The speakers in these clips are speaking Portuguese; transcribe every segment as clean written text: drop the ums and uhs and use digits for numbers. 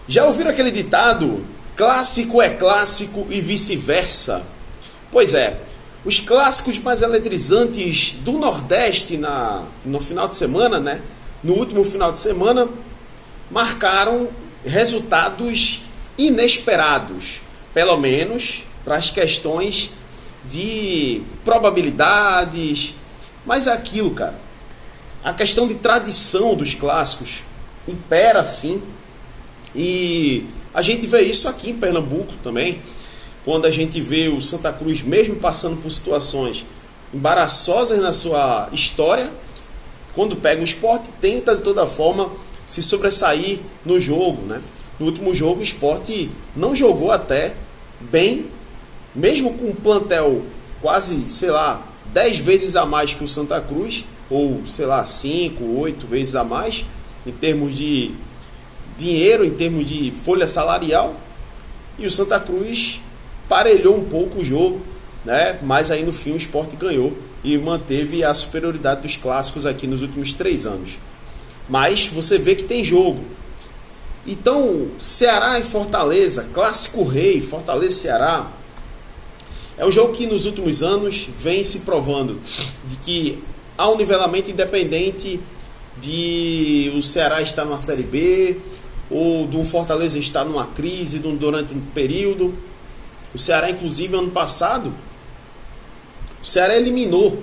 Já ouviram aquele ditado? Clássico é clássico e vice-versa. Pois é, os clássicos mais eletrizantes do Nordeste no final de semana, né? No último final de semana, marcaram resultados inesperados, pelo menos para as questões de probabilidades. Mas é aquilo, cara, a questão de tradição dos clássicos impera sim, e a gente vê isso aqui em Pernambuco também, quando a gente vê o Santa Cruz mesmo passando por situações embaraçosas na sua história, quando pega o Sport, tenta de toda forma se sobressair no jogo, né? No último jogo o Sport não jogou até bem, mesmo com um plantel quase, 10 vezes a mais que o Santa Cruz, ou 5, 8 vezes a mais, em termos de dinheiro, em termos de folha salarial, e o Santa Cruz parelhou um pouco o jogo, né? Mas aí no fim o Sport ganhou e manteve a superioridade dos clássicos aqui nos últimos 3 anos. Mas você vê que tem jogo. Então, Ceará e Fortaleza, clássico rei, Fortaleza e Ceará, é um jogo que nos últimos anos vem se provando de que há um nivelamento independente de o Ceará estar numa Série B ou do Fortaleza estar numa crise durante um período. O Ceará, inclusive, ano passado, o Ceará eliminou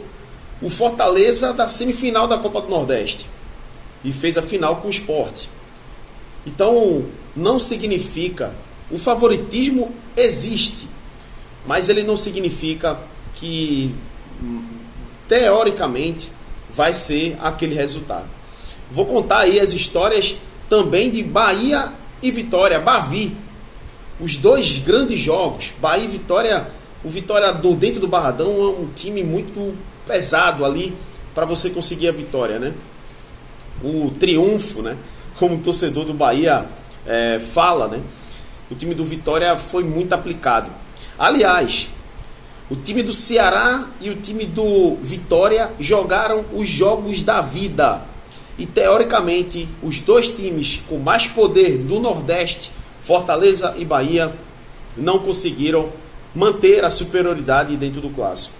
o Fortaleza da semifinal da Copa do Nordeste e fez a final com o Sport. Então, não significa... O favoritismo existe, mas ele não significa que, teoricamente, vai ser aquele resultado. Vou contar aí as histórias também de Bahia e Vitória, Bavi. Os dois grandes jogos, Bahia e Vitória. O Vitória dentro do Barradão é um time muito pesado ali para você conseguir a vitória, né? O triunfo, né? Como o torcedor do Bahia fala, né? O time do Vitória foi muito aplicado. Aliás, o time do Ceará e o time do Vitória jogaram os jogos da vida. E teoricamente, os dois times com mais poder do Nordeste, Fortaleza e Bahia, não conseguiram manter a superioridade dentro do clássico.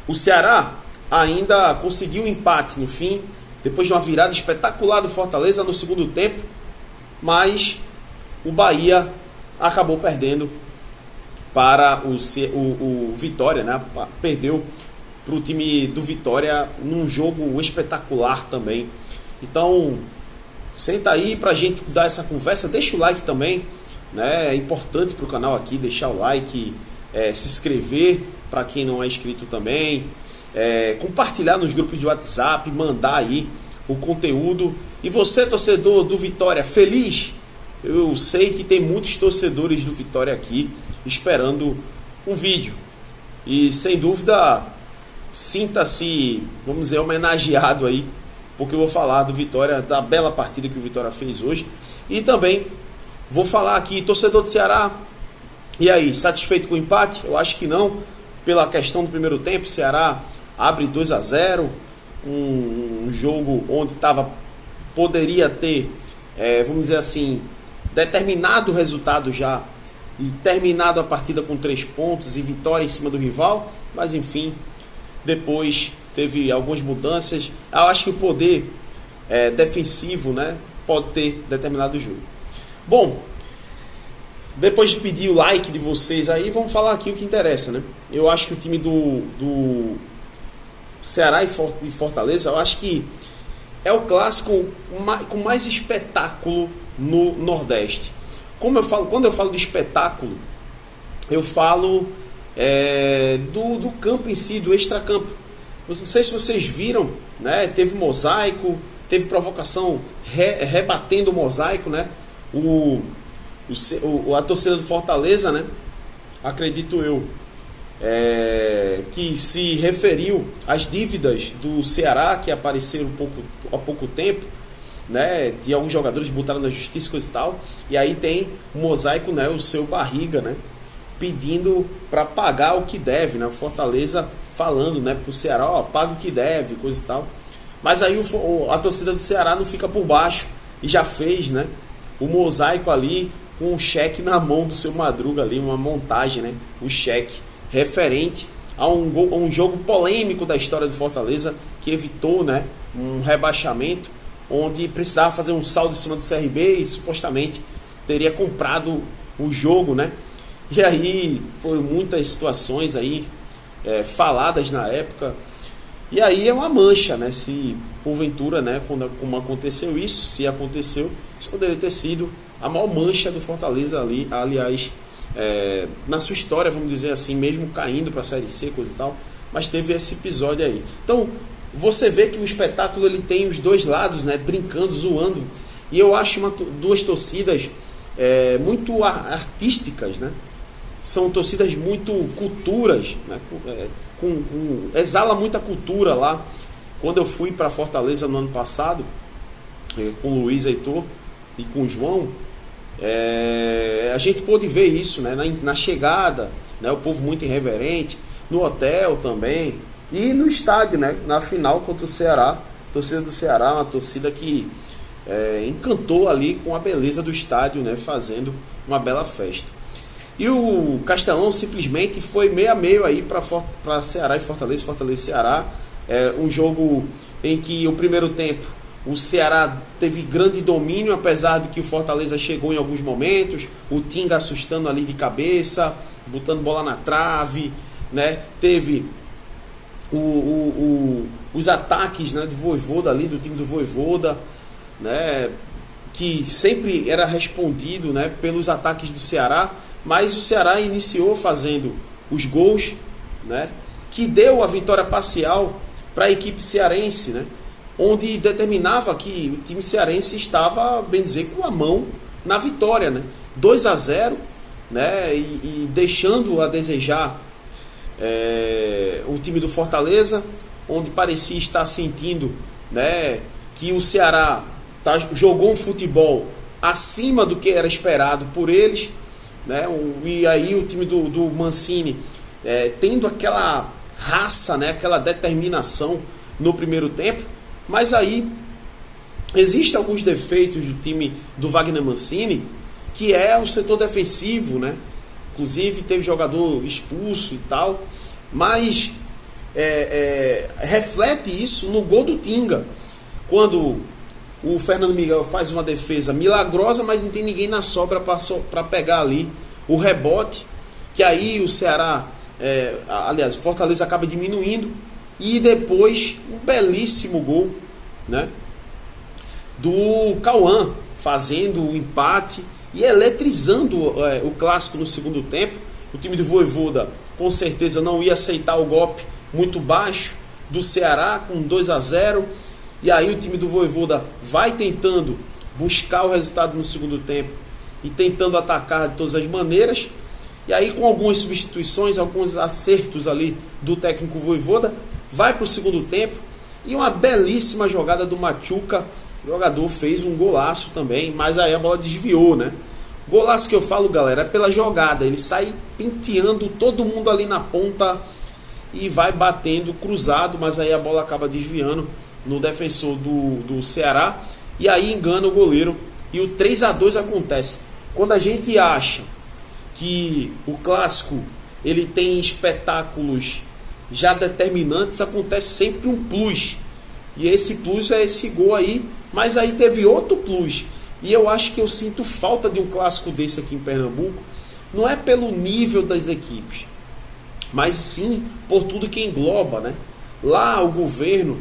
O Ceará ainda conseguiu um empate no fim, depois de uma virada espetacular do Fortaleza no segundo tempo, mas o Bahia acabou perdendo para o Vitória, né? Perdeu para o time do Vitória num jogo espetacular também. Então, senta aí para a gente dar essa conversa, deixa o like também, né? É importante para o canal aqui deixar o like, se inscrever para quem não é inscrito também, compartilhar nos grupos de WhatsApp, mandar aí o conteúdo. E você, torcedor do Vitória, feliz? Eu sei que tem muitos torcedores do Vitória aqui esperando um vídeo. E sem dúvida, sinta-se, vamos dizer, homenageado aí, porque eu vou falar do Vitória, da bela partida que o Vitória fez hoje. E também vou falar aqui, torcedor do Ceará, e aí, satisfeito com o empate? Eu acho que não, pela questão do primeiro tempo. O Ceará abre 2-0, um jogo onde poderia ter, vamos dizer assim, determinado o resultado já e terminado a partida com 3 pontos e vitória em cima do rival, mas enfim, depois teve algumas mudanças. Eu acho que o poder defensivo, né, pode ter determinado o jogo. Bom, depois de pedir o like de vocês aí, vamos falar aqui o que interessa, né? Eu acho que o time do Ceará e Fortaleza, eu acho que é o clássico com mais espetáculo no Nordeste. Quando eu falo de espetáculo, eu falo do campo em si, do extracampo. Não sei se vocês viram, né? Teve mosaico, teve provocação rebatendo o mosaico, né? A torcida do Fortaleza, né? Acredito eu, que se referiu às dívidas do Ceará que apareceram há pouco tempo, né, de alguns jogadores botaram na justiça e tal, e aí tem o mosaico, né, o seu Barriga, né, pedindo para pagar o que deve, né, o Fortaleza falando, né, pro Ceará, paga o que deve, coisa e tal, mas aí a torcida do Ceará não fica por baixo e já fez, né, o mosaico ali com um cheque na mão do seu Madruga ali, uma montagem, né? O cheque referente a um jogo polêmico da história do Fortaleza, que evitou, né, um rebaixamento, onde precisava fazer um saldo em cima do CRB e supostamente teria comprado o jogo, né? E aí foram muitas situações aí faladas na época. E aí é uma mancha, né? Se porventura, né, como aconteceu isso, se aconteceu, isso poderia ter sido a maior mancha do Fortaleza ali, aliás, na sua história, vamos dizer assim, mesmo caindo para a Série C, coisa e tal, mas teve esse episódio aí. Então, você vê que o espetáculo ele tem os dois lados, né, brincando, zoando, e eu acho duas torcidas muito artísticas, né? São torcidas muito culturas, né? Exala muita cultura lá. Quando eu fui para Fortaleza no ano passado, com o Luiz Heitor e com o João, a gente pôde ver isso, né? Na chegada, né? O povo muito irreverente, no hotel também, e no estádio, né? Na final contra o Ceará, a torcida do Ceará, uma torcida que encantou ali com a beleza do estádio, né? Fazendo uma bela festa. E o Castelão simplesmente foi meio a meio aí para Ceará e Fortaleza, Fortaleza e Ceará. Um jogo em que o primeiro tempo o Ceará teve grande domínio, apesar de que o Fortaleza chegou em alguns momentos, o Tinga assustando ali de cabeça, botando bola na trave, né? Teve os ataques, né, do Vojvoda ali, do time do Vojvoda, né, que sempre era respondido, né, pelos ataques do Ceará. Mas o Ceará iniciou fazendo os gols, né, que deu a vitória parcial para a equipe cearense, né, onde determinava que o time cearense estava, bem dizer, com a mão na vitória, né, 2-0, né, e deixando a desejar o time do Fortaleza, onde parecia estar sentindo, né, que o Ceará jogou um futebol acima do que era esperado por eles, né? E aí o time do Mancini tendo aquela raça, né? Aquela determinação no primeiro tempo, mas aí existem alguns defeitos do time do Wagner Mancini, que é o setor defensivo, né? Inclusive teve jogador expulso e tal, mas reflete isso no gol do Tinga, quando o Fernando Miguel faz uma defesa milagrosa, mas não tem ninguém na sobra para pegar ali o rebote, que aí o Ceará, aliás, o Fortaleza acaba diminuindo, e depois um belíssimo gol, né, do Cauã, fazendo o empate e eletrizando o clássico no segundo tempo. O time do Vojvoda com certeza não ia aceitar o golpe muito baixo do Ceará com 2-0. E aí o time do Vojvoda vai tentando buscar o resultado no segundo tempo e tentando atacar de todas as maneiras. E aí, com algumas substituições, alguns acertos ali do técnico Vojvoda, vai para o segundo tempo. E uma belíssima jogada do Machuca. O jogador fez um golaço também, mas aí a bola desviou, né? Golaço que eu falo, galera, é pela jogada. Ele sai penteando todo mundo ali na ponta e vai batendo cruzado, mas aí a bola acaba desviando no defensor do Ceará, e aí engana o goleiro, e o 3-2 acontece. Quando a gente acha que o clássico ele tem espetáculos já determinantes, acontece sempre um plus, e esse plus é esse gol aí, mas aí teve outro plus, e eu acho que eu sinto falta de um clássico desse aqui em Pernambuco, não é pelo nível das equipes, mas sim por tudo que engloba, né? Lá o governo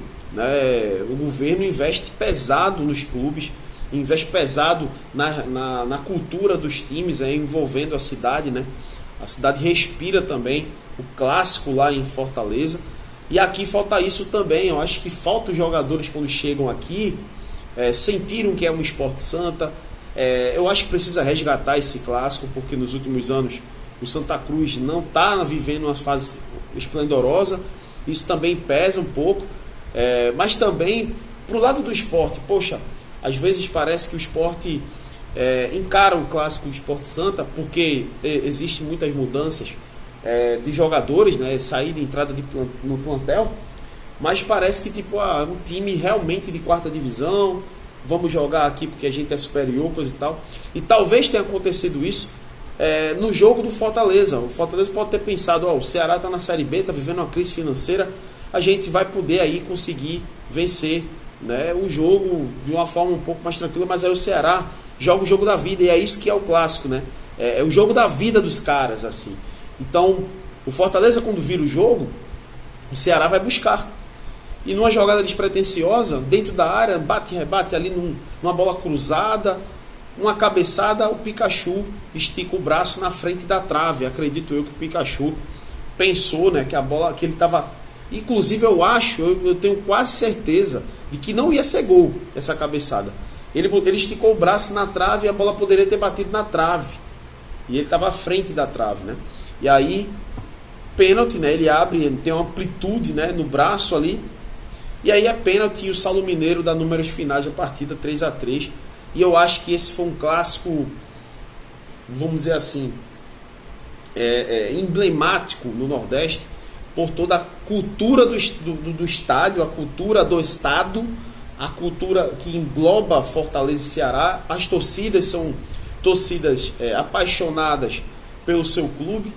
investe pesado nos clubes, investe pesado na cultura dos times, envolvendo a cidade, né? A cidade respira também o clássico lá em Fortaleza, e aqui falta isso também. Eu acho que falta os jogadores, quando chegam aqui, sentiram que é um Esporte Santa. Eu acho que precisa resgatar esse clássico, porque nos últimos anos o Santa Cruz não está vivendo uma fase esplendorosa, isso também pesa um pouco. Mas também pro lado do esporte, poxa, às vezes parece que o esporte encara o clássico Esporte Santa, porque existem muitas mudanças de jogadores, né, saída e entrada no plantel, mas parece que tipo um time realmente de quarta divisão, vamos jogar aqui porque a gente é superior, coisa e tal. E talvez tenha acontecido isso no jogo do Fortaleza. O Fortaleza pode ter pensado, o Ceará está na Série B, está vivendo uma crise financeira, a gente vai poder aí conseguir vencer, né, o jogo de uma forma um pouco mais tranquila, mas aí o Ceará joga o jogo da vida, e é isso que é o clássico, né? É o jogo da vida dos caras, assim. Então, o Fortaleza, quando vira o jogo, o Ceará vai buscar. E numa jogada despretensiosa, dentro da área, bate e rebate ali numa bola cruzada, uma cabeçada, o Pikachu estica o braço na frente da trave. Acredito eu que o Pikachu pensou, né, que a bola, que ele estava... Inclusive eu tenho quase certeza de que não ia ser gol essa cabeçada. Ele esticou o braço na trave e a bola poderia ter batido na trave. E ele estava à frente da trave, né? E aí, pênalti, né? Ele abre, ele tem uma amplitude, né, no braço ali. E aí é pênalti e o Saulo Mineiro dá números finais da partida, 3-3. E eu acho que esse foi um clássico, vamos dizer assim, emblemático no Nordeste, por toda a cultura do estádio, a cultura do estado, a cultura que engloba Fortaleza e Ceará. As torcidas são torcidas apaixonadas pelo seu clube,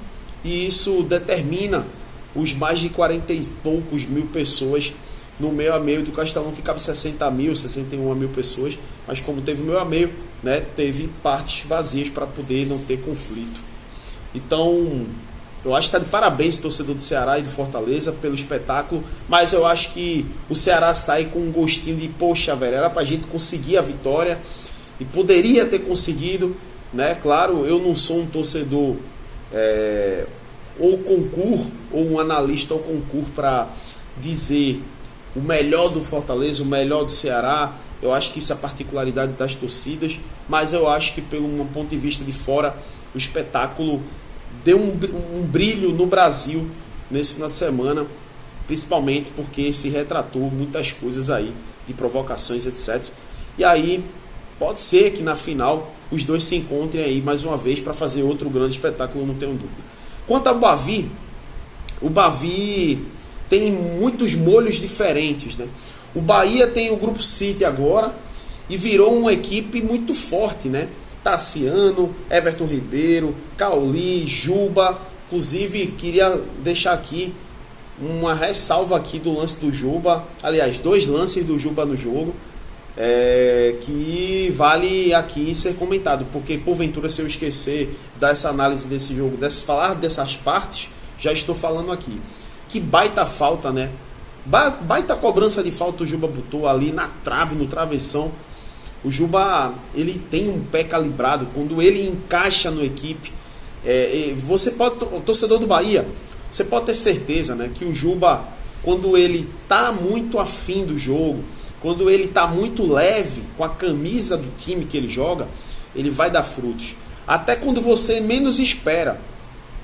e isso determina os mais de 40 e poucos mil pessoas no meio a meio do Castelão, que cabe 60 mil, 61 mil pessoas, mas como teve meio a meio, né, teve partes vazias para poder não ter conflito. Então, eu acho que está de parabéns o torcedor do Ceará e do Fortaleza pelo espetáculo, mas eu acho que o Ceará sai com um gostinho de, poxa, velho, era para a gente conseguir a vitória, e poderia ter conseguido, né? Claro, eu não sou um torcedor ou concurso, ou um analista ou concurso para dizer o melhor do Fortaleza, o melhor do Ceará. Eu acho que isso é a particularidade das torcidas, mas eu acho que pelo um ponto de vista de fora, o espetáculo deu um brilho no Brasil nesse final de semana, principalmente porque se retratou muitas coisas aí, de provocações, etc. E aí, pode ser que na final os dois se encontrem aí mais uma vez para fazer outro grande espetáculo, não tenho dúvida. Quanto ao Bavi, o Bavi tem muitos molhos diferentes, né? O Bahia tem o Grupo City agora e virou uma equipe muito forte, né? Tassiano, Everton Ribeiro, Cauli, Juba. Inclusive, queria deixar aqui uma ressalva aqui do lance do Juba. Aliás, 2 lances do Juba no jogo, que vale aqui ser comentado, porque porventura, se eu esquecer dessa análise desse jogo, falar dessas partes, já estou falando aqui. Que baita falta, né? Baita cobrança de falta o Juba botou ali na trave, no travessão. O Juba, ele tem um pé calibrado. Quando ele encaixa na equipe, você pode, o torcedor do Bahia, você pode ter certeza, né, que o Juba, quando ele tá muito afim do jogo, quando ele tá muito leve com a camisa do time que ele joga, ele vai dar frutos. Até quando você menos espera,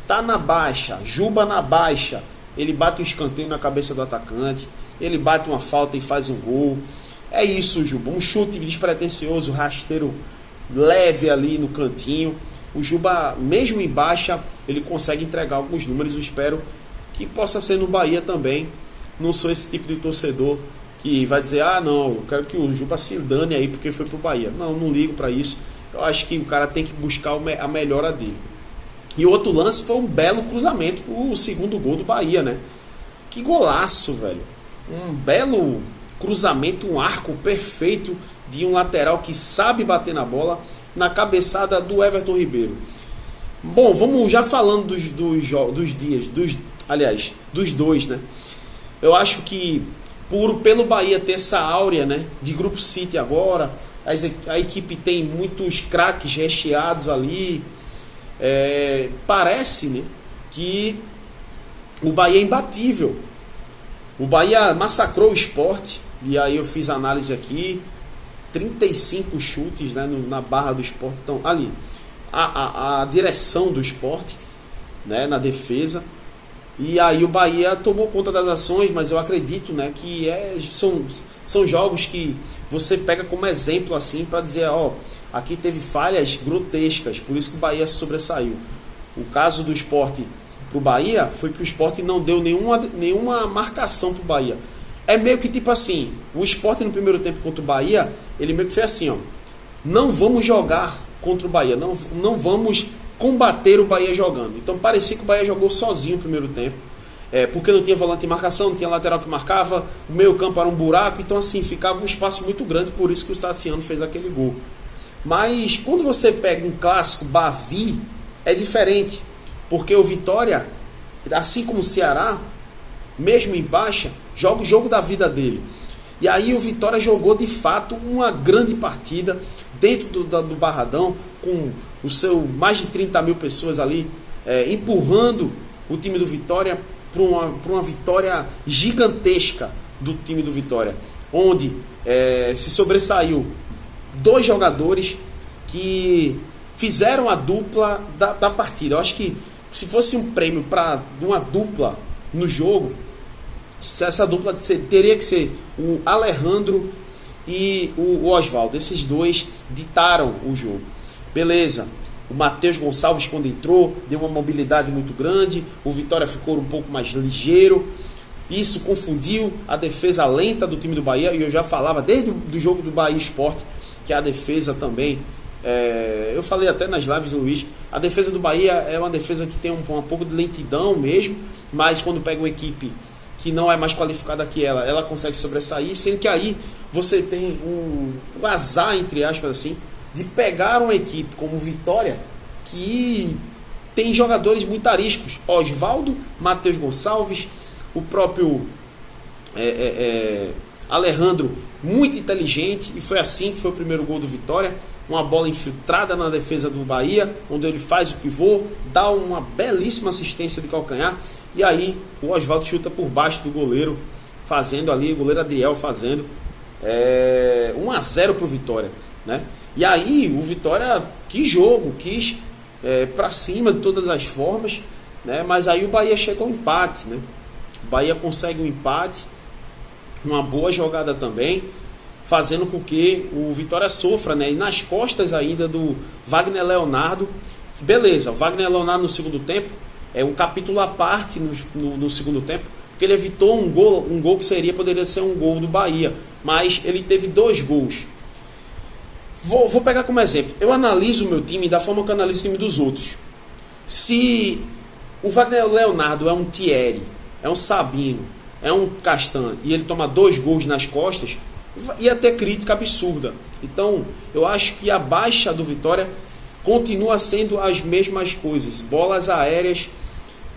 tá na baixa, Juba na baixa, ele bate um escanteio na cabeça do atacante, ele bate uma falta e faz um gol. É isso, Juba. Um chute despretensioso, rasteiro leve ali no cantinho. O Juba, mesmo em baixa, ele consegue entregar alguns números. Eu espero que possa ser no Bahia também. Não sou esse tipo de torcedor que vai dizer, não, eu quero que o Juba se dane aí porque foi pro Bahia. Não ligo para isso. Eu acho que o cara tem que buscar a melhora dele. E o outro lance foi um belo cruzamento, o segundo gol do Bahia, né? Que golaço, velho. Um belo cruzamento, um arco perfeito de um lateral que sabe bater na bola, na cabeçada do Everton Ribeiro. Bom, vamos já falando dos dois, né? Eu acho que pelo Bahia ter essa áurea, né, de Grupo City agora, a equipe tem muitos craques recheados ali. Parece, né, que o Bahia é imbatível. O Bahia massacrou o Sport, e aí eu fiz análise aqui, 35 chutes, né, na barra do Sport. Então, ali, a direção do Sport, né, na defesa. E aí o Bahia tomou conta das ações, mas eu acredito, né, que são jogos que você pega como exemplo assim para dizer, aqui teve falhas grotescas, por isso que o Bahia se sobressaiu. O caso do Sport pro Bahia foi que o Sport não deu nenhuma marcação pro Bahia. é meio que tipo assim, o Sport no primeiro tempo contra o Bahia, ele meio que fez assim, ó, não vamos jogar contra o Bahia, não vamos combater o Bahia jogando. Então parecia que o Bahia jogou sozinho no primeiro tempo, porque não tinha volante de marcação, não tinha lateral que marcava, o meio campo era um buraco, então assim, ficava um espaço muito grande, por isso que o Tassiano fez aquele gol. Mas quando você pega um clássico Bavi, é diferente, porque o Vitória, assim como o Ceará, mesmo em baixa, joga o jogo da vida dele. E aí o Vitória jogou de fato uma grande partida dentro do Barradão, com o seu mais de 30 mil pessoas ali empurrando o time do Vitória para uma vitória gigantesca do time do Vitória, onde se sobressaiu 2 jogadores que fizeram a dupla da partida. Eu acho que se fosse um prêmio para uma dupla no jogo, essa dupla teria que ser o Alejandro e o Oswaldo. Esses dois ditaram o jogo. Beleza. O Matheus Gonçalves, quando entrou, deu uma mobilidade muito grande. O Vitória ficou um pouco mais ligeiro. Isso confundiu a defesa lenta do time do Bahia. E eu já falava desde o jogo do Bahia Sport que a defesa também... eu falei até nas lives do Luiz. A defesa do Bahia é uma defesa que tem um pouco de lentidão mesmo. Mas quando pega uma equipe que não é mais qualificada que ela consegue sobressair, sendo que aí você tem um azar, entre aspas assim, de pegar uma equipe como Vitória, que tem jogadores muito ariscos, Oswaldo, Matheus Gonçalves, o próprio Alejandro, muito inteligente, e foi assim que foi o primeiro gol do Vitória, uma bola infiltrada na defesa do Bahia, onde ele faz o pivô, dá uma belíssima assistência de calcanhar, e aí o Oswaldo chuta por baixo do goleiro, fazendo ali, o goleiro Adriel fazendo 1-0 para o Vitória, né? E aí o Vitória, que jogo, quis para cima de todas as formas, né? Mas aí o Bahia chega ao empate, né? O Bahia consegue um empate, uma boa jogada também, fazendo com que o Vitória sofra, né? E nas costas ainda do Wagner Leonardo, beleza, o Wagner Leonardo no segundo tempo é um capítulo à parte no segundo tempo, porque ele evitou um gol que poderia ser um gol do Bahia, mas ele teve 2 gols. Vou pegar como exemplo, eu analiso o meu time da forma que eu analiso o time dos outros. Se o Wagner Leonardo é um Thierry, é um Sabino, é um Castan, e ele toma 2 gols nas costas, ia ter crítica absurda. Então eu acho que a baixa do Vitória continua sendo as mesmas coisas, bolas aéreas.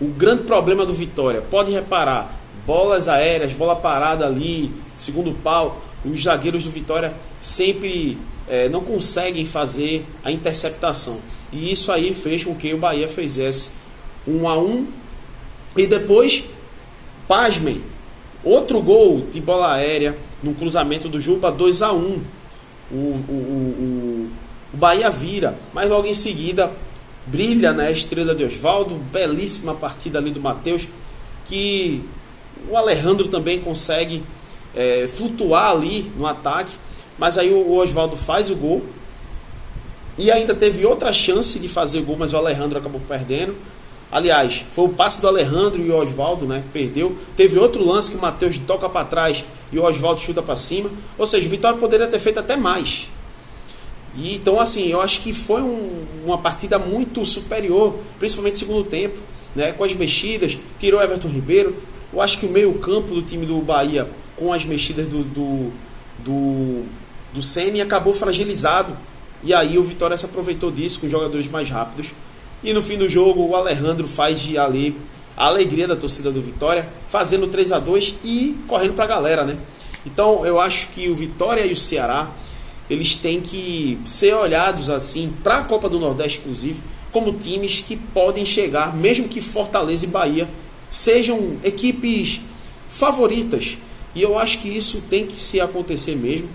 O grande problema do Vitória, pode reparar, bolas aéreas, bola parada ali, segundo pau, os zagueiros do Vitória sempre não conseguem fazer a interceptação. E isso aí fez com que o Bahia fizesse 1-1. E depois, pasmem, outro gol de bola aérea no cruzamento do Juba, 2-1. O Bahia vira, mas logo em seguida brilha, né, a estrela de Oswaldo, belíssima partida ali do Matheus, que o Alejandro também consegue flutuar ali no ataque, mas aí o Oswaldo faz o gol, e ainda teve outra chance de fazer o gol, mas o Alejandro acabou perdendo. Aliás, foi o passe do Alejandro e o Oswaldo, né, perdeu. Teve outro lance que o Matheus toca para trás e o Oswaldo chuta para cima, ou seja, o Vitória poderia ter feito até mais. E, então, assim, eu acho que foi uma partida muito superior, principalmente no segundo tempo, né, com as mexidas, tirou Everton Ribeiro. Eu acho que o meio-campo do time do Bahia, com as mexidas do Ceni, acabou fragilizado. E aí o Vitória se aproveitou disso com jogadores mais rápidos. E no fim do jogo, o Alejandro faz de ali a alegria da torcida do Vitória, fazendo 3-2 e correndo para a galera, né? Então, eu acho que o Vitória e o Ceará, eles têm que ser olhados assim para a Copa do Nordeste, inclusive, como times que podem chegar, mesmo que Fortaleza e Bahia sejam equipes favoritas. E eu acho que isso tem que se acontecer mesmo.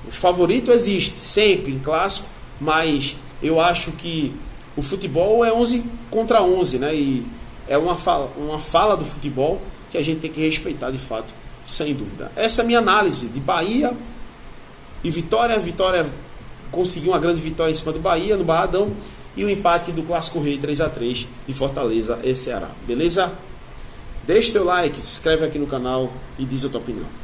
O favorito existe sempre em clássico, mas eu acho que o futebol é 11 contra 11, né? E é uma fala do futebol que a gente tem que respeitar de fato, sem dúvida. Essa é a minha análise de Bahia e Vitória. Vitória conseguiu uma grande vitória em cima do Bahia, no Barradão, e o empate do Clássico Rei 3-3 de Fortaleza e Ceará. Beleza? Deixa o teu like, se inscreve aqui no canal e diz a tua opinião.